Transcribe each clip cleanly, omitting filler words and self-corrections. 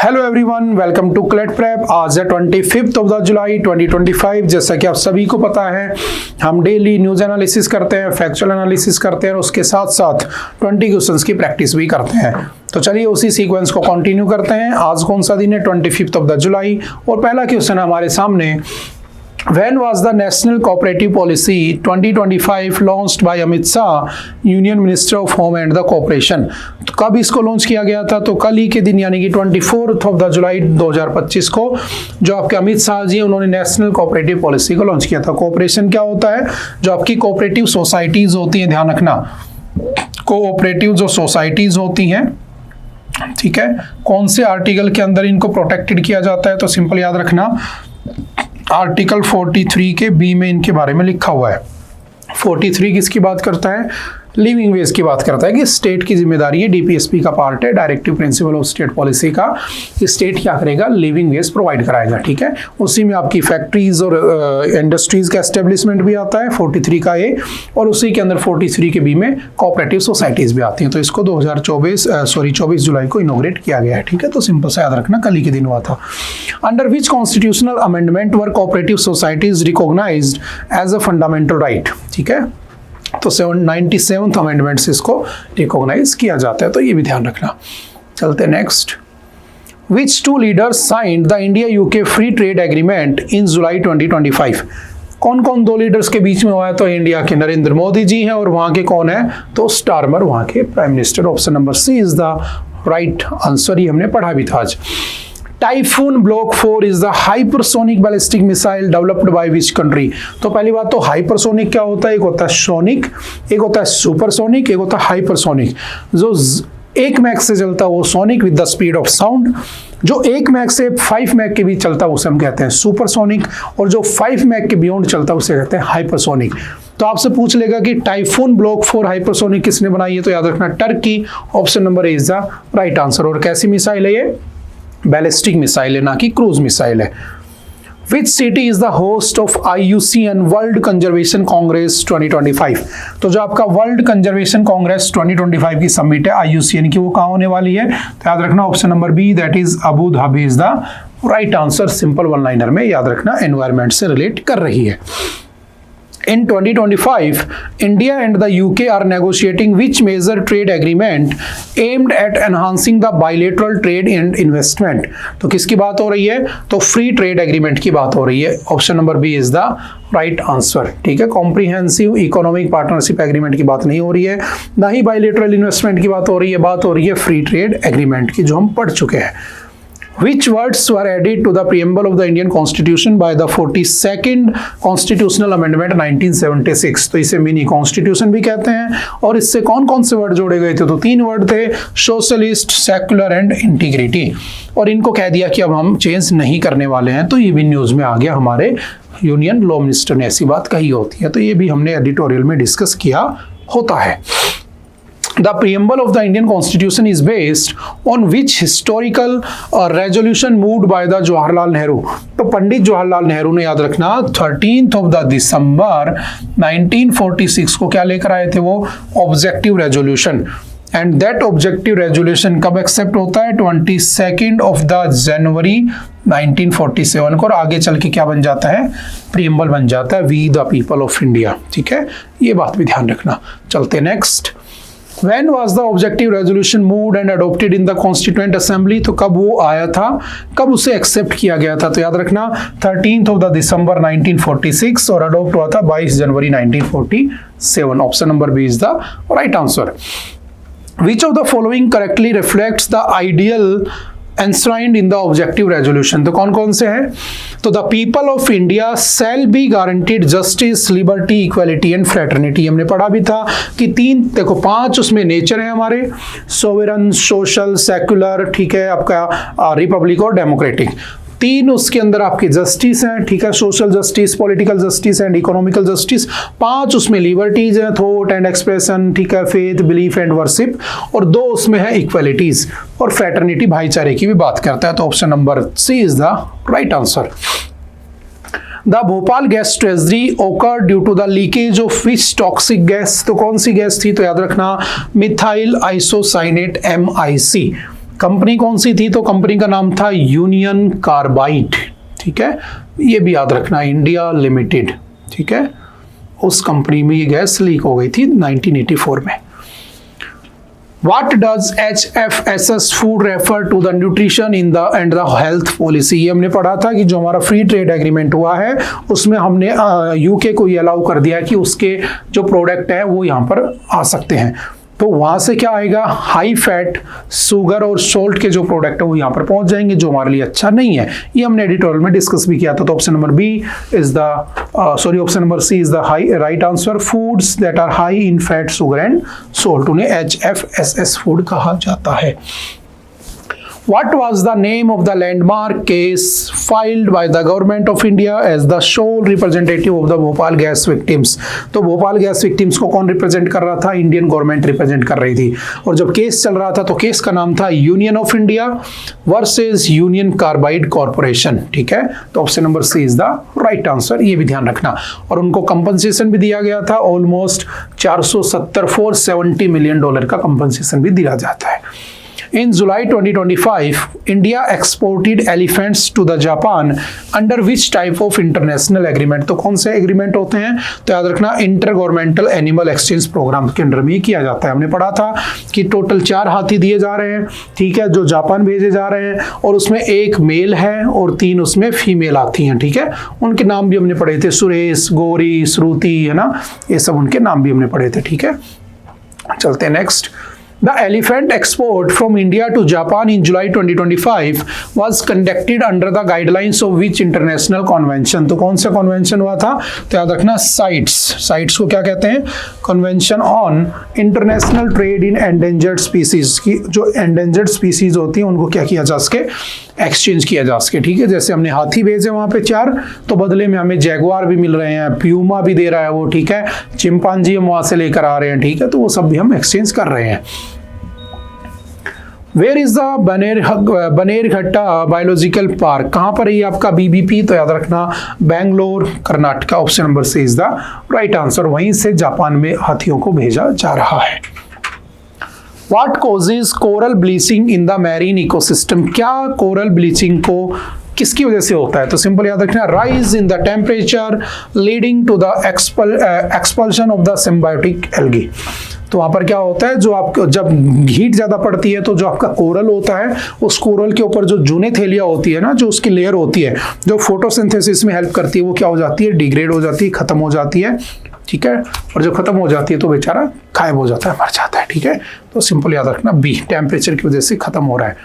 Hello everyone, welcome to CLAT prep. आज है 25 of the जुलाई 2025। जैसा कि आप सभी को पता है, हम डेली न्यूज एनालिसिस करते हैं, फैक्चुअल एनालिसिस करते हैं और उसके साथ साथ 20 क्वेश्चंस की प्रैक्टिस भी करते हैं। तो चलिए उसी सीक्वेंस को कंटिन्यू करते हैं। आज कौन सा दिन है? 25 ऑफ द जुलाई। और पहला क्वेश्चन हमारे सामने, When was the National Cooperative Policy 2025 launched by Amit Shah, Union Minister of Home and the Cooperation? तो कब इसको लॉन्च किया गया था? तो कल ही के दिन यानी कि 24 ऑफ द जुलाई 2025 को जो आपके अमित शाह जी उन्होंने नेशनल कोऑपरेटिव पॉलिसी को लॉन्च किया था। कोऑपरेशन क्या होता है? जो आपकी कोऑपरेटिव सोसाइटीज होती हैं, ध्यान रखना, कोऑपरेटिव जो सोसाइटीज होती हैं, ठीक है, कौन से आर्टिकल के अंदर इनको प्रोटेक्टेड किया जाता है? तो सिंपल याद रखना, आर्टिकल 43 के बी में इनके बारे में लिखा हुआ है। 43 किसकी बात करता है? लिविंग वेज की बात करता है कि स्टेट की जिम्मेदारी है, डीपीएसपी का पार्ट है, directive principle of state policy का। स्टेट क्या करेगा? लिविंग वेज प्रोवाइड कराएगा, ठीक है। उसी में आपकी फैक्ट्रीज और इंडस्ट्रीज का एस्टेब्लिशमेंट भी आता है 43 का ए, और उसी के अंदर 43 के बी में कोऑपरेटिव सोसाइटीज भी आती हैं। तो इसको 24 जुलाई को इनोग्रेट किया गया है, ठीक है। तो सिंपल से याद रखना, कल ही के दिन हुआ था। Under which constitutional amendment were cooperative societies recognised as a fundamental right, ठीक है। तो 97th अमेंडमेंट से इसको रिकॉग्नाइज किया जाता है, तो ये भी ध्यान रखना। चलते next. Which two leaders signed the India UK free trade agreement in July 2025? कौन कौन दो लीडर्स के बीच में हुआ है? तो इंडिया के नरेंद्र मोदी जी हैं, और वहां के कौन है? तो स्टारमर वहां के prime minister. Option number C is the right answer. ये हमने पढ़ा भी था आज। Typhoon Block 4 is the hypersonic ballistic missile developed by which country? तो पहली बात तो हाइपरसोनिक क्या होता है? एक होता है सोनिक, एक होता है सुपरसोनिक, एक होता है हाइपरसोनिक। जो 1 मैक से चलता है वो sonic with the speed of sound, जो 1 मैक से 5 मैक के बीच चलता है उसे हम कहते हैं सुपरसोनिक, और जो 5 मैक के बियॉन्ड चलता है उसे कहते हैं हाइपरसोनिक। तो आपसे पूछ लेगा कि टाइफून ब्लॉक 4 हाइपरसोनिक किसने बनाई है? तो याद रखना, Turkey. Option number A is the right answer. और कैसी मिसाइल है ये? बैलिस्टिक मिसाइल है, ना कि क्रूज मिसाइल है। Which city is the host of IUCN world conservation Congress 2025? तो जो आपका वर्ल्ड कंजर्वेशन कांग्रेस 2025 की समिट है IUCN की, वो कहाँ होने वाली है? तो याद रखना option number B, that is Abu Dhabi is the right answer. Simple one liner में याद रखना, एनवायरमेंट से रिलेट कर रही है। In 2025, India and the UK are negotiating which major trade agreement aimed at enhancing the bilateral trade and investment? तो किसकी बात हो रही है? तो फ्री ट्रेड एग्रीमेंट की बात हो रही है। Option number B is the right answer, ठीक है। कॉम्प्रिहेंसिव इकोनॉमिक पार्टनरशिप एग्रीमेंट की बात नहीं हो रही है, ना ही बाइलेटरल इन्वेस्टमेंट की बात हो रही है, बात हो रही है फ्री ट्रेड एग्रीमेंट की, जो हम पढ़ चुके हैं। Which words were added to the preamble of the Indian Constitution by the 42nd Constitutional Amendment 1976? तो इसे मिनी कॉन्स्टिट्यूशन भी कहते हैं। और इससे कौन कौन से वर्ड जोड़े गए थे? तो 3 वर्ड थे, सोशलिस्ट, सेक्युलर एंड इंटीग्रिटी। और इनको कह दिया कि अब हम चेंज नहीं करने वाले हैं। तो ये भी न्यूज में आ गया, हमारे यूनियन लॉ मिनिस्टर ने ऐसी बात कही होती है। तो ये भी हमने एडिटोरियल में डिस्कस किया होता है। The preamble of the Indian Constitution is based on which historical resolution moved by the Jawaharlal Nehru? तो पंडित जवाहरलाल नेहरू ने, याद रखना, 13th of the December 1946 को क्या लेकर आए थे? वो objective resolution. And that objective resolution कब एक्सेप्ट होता है? 22nd of the January 1947 को, और आगे चल के क्या बन जाता है? प्रीएम्बल बन जाता है, we the people of India, ठीक है। ये बात भी ध्यान रखना। चलते next. When was the objective resolution moved and adopted in the Constituent Assembly? तो कब वो आया था, कब उसे एक्सेप्ट किया गया था? तो याद रखना, 13th of the December 1946, और अडोप्ट हुआ था 22 जनवरी 1947। Option number B is the right answer. Which of the following correctly reflects the ideal enshrined in the objective resolution? तो कौन कौन से हैं? तो the people of India shall be guaranteed justice, liberty, equality and fraternity। हमने पढ़ा भी था कि 5 उसमें नेचर है हमारे, सोवरेन, सोशल, सेक्युलर, ठीक है, आपका रिपब्लिक और डेमोक्रेटिक। 3 उसके अंदर आपके जस्टिस हैं, ठीक है, social justice, political justice and economical justice. 5 उसमें लिबर्टीज हैं, थॉट एंड एक्सप्रेशन, ठीक है, फेथ, बिलीफ एंड वर्शिप। और 2 उसमें है इक्वलिटीज और फ्रेटर्निटी, भाईचारे की भी बात करता है। तो option number C is the right answer. The Bhopal gas tragedy occur due to the leakage of which toxic gas? तो कौन सी गैस थी? तो याद रखना, मिथाइल आइसोसाइनेट MIC। कंपनी कौन सी थी? तो कंपनी का नाम था यूनियन कार्बाइड, ठीक है, ये भी याद रखना, इंडिया लिमिटेड, ठीक है। उस कंपनी में ये गैस लीक हो गई थी 1984 में। What does HFSS food refer to the nutrition in the and the health policy? ये हमने पढ़ा था कि जो हमारा फ्री ट्रेड एग्रीमेंट हुआ है उसमें हमने यूके को ये अलाउ कर दिया कि उसके जो प्रोडक्ट है वो यहाँ पर आ सकते हैं। तो वहाँ से क्या आएगा? हाई फैट, शुगर और सोल्ट के जो प्रोडक्ट है वो यहाँ पर पहुँच जाएंगे, जो हमारे लिए अच्छा नहीं है। ये हमने एडिटोरियल में डिस्कस भी किया था। तो option number B is the option number C is the right answer. Foods that are high in fat, sugar and salt, उन्हें HFSS फूड कहा जाता है। What was the name of the landmark case filed by the government of India as the sole representative of the Bhopal gas victims? तो Bhopal gas victims को कौन represent कर रहा था? इंडियन गवर्नमेंट रिप्रेजेंट कर रही थी। और जब केस चल रहा था तो केस का नाम था Union of India versus Union Carbide Corporation, ठीक है। तो option number C is the right answer, ये भी ध्यान रखना। और उनको कंपनसेशन भी दिया गया था, ऑलमोस्ट 470 मिलियन डॉलर का कंपनसेशन भी दिया जाता है। In July 2025, India exported elephants to the Japan under which type of international agreement? तो कौन से एग्रीमेंट होते हैं? तो याद रखना, inter governmental animal exchange programme के अंडर में किया जाता है। हमने पढ़ा था कि टोटल 4 हाथी दिए जा रहे हैं, ठीक है, जो जापान भेजे जा रहे हैं, और उसमें 1 मेल है और 3 उसमें फीमेल हाथी हैं, ठीक है। उनके नाम भी हमने पढ़े थे, सुरेश, गौरी, श्रुति, है ना, ये सब उनके नाम भी हमने पढ़े थे, ठीक है। चलते हैं next. The elephant export from India to Japan in July 2025 was conducted under the guidelines of which international convention? तो कौन सा कन्वेंशन हुआ था? तो याद रखना, साइट्स को क्या कहते हैं? Convention on international trade in endangered species की जो एंडेंजर्ड स्पीसीज होती हैं उनको क्या किया जा सके? एक्सचेंज किया जा सके, ठीक है। जैसे हमने हाथी भेजे वहां पे 4, तो बदले में हमें जैगुआर भी मिल रहे हैं, प्यूमा भी दे रहा है वो, ठीक है, चिंपांजी हम वहां से लेकर आ रहे हैं, ठीक है, तो वो सब भी हम एक्सचेंज कर रहे हैं। Where is the Bannerghatta biological park? कहाँ पर है ये आपका BBP? तो याद रखना, Bangalore, Karnataka. Option number C is the right answer. वहीं से जापान में हाथियों को भेजा जा रहा है। What causes coral bleaching in the marine ecosystem? क्या कोरल ब्लीचिंग को किसकी वजह से होता है? तो सिंपल याद रखना, rise in the temperature leading to the expulsion of the symbiotic algae. तो वहाँ पर क्या होता है, जो आपको जब हीट ज़्यादा पड़ती है तो जो आपका कोरल होता है उस कोरल के ऊपर जो जूनेथेलिया होती है ना, जो उसकी लेयर होती है जो फोटोसिंथेसिस में हेल्प करती है, वो क्या हो जाती है? डिग्रेड हो जाती है, खत्म हो जाती है, ठीक है। और जो खत्म हो जाती है तो बेचारा गायब हो जाता है, मर जाता है, ठीक है। तो सिंपल याद रखना, बी, टेम्परेचर की वजह से खत्म हो रहा है।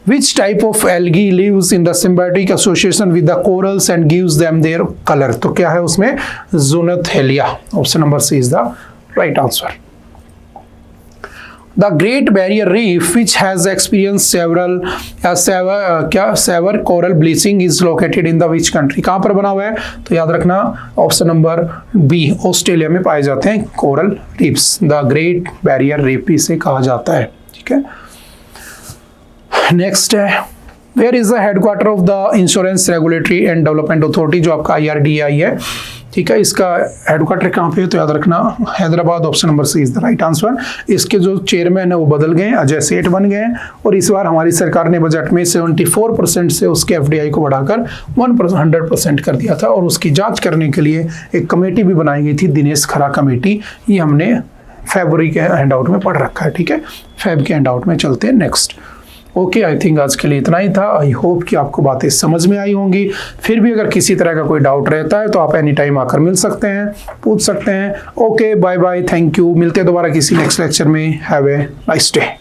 Which type of algae lives in the symbiotic association with the corals and gives them their color? तो क्या है उसमें? Zoonothelia. Option number C is the right answer. The Great Barrier Reef, which has experienced severe coral bleaching, is located in the which country? कहाँ पर बना हुआ है? तो याद रखना, ऑप्शन नंबर बी, ऑस्ट्रेलिया में पाए जाते हैं coral reefs. The Great Barrier Reef इसे कहा जाता है, ठीक है। नेक्स्ट है, where is the headquarter of the Insurance Regulatory and Development Authority? जो आपका IRDAI है, ठीक है, इसका हेडक्वार्टर कहाँ पे है? तो याद रखना, Hyderabad. Option number C is the right answer. इसके जो चेयरमैन है वो बदल गए, अजय सेठ बन गए, और इस बार हमारी सरकार ने बजट में 74% से उसके FDI को बढ़ाकर 100% कर दिया था। और उसकी जांच करने के लिए एक कमेटी भी बनाई गई थी, दिनेश खरा कमेटी। ये हमने फरवरी के हैंडआउट में पढ़ रखा है, ठीक है। फेब के हैंडआउट में चलते हैं नेक्स्ट। ओके, आई थिंक आज के लिए इतना ही था। आई होप कि आपको बातें समझ में आई होंगी। फिर भी अगर किसी तरह का कोई डाउट रहता है तो आप एनी टाइम आकर मिल सकते हैं, पूछ सकते हैं। Okay, bye bye, thank you. मिलते हैं दोबारा किसी नेक्स्ट लेक्चर में। Have a nice day.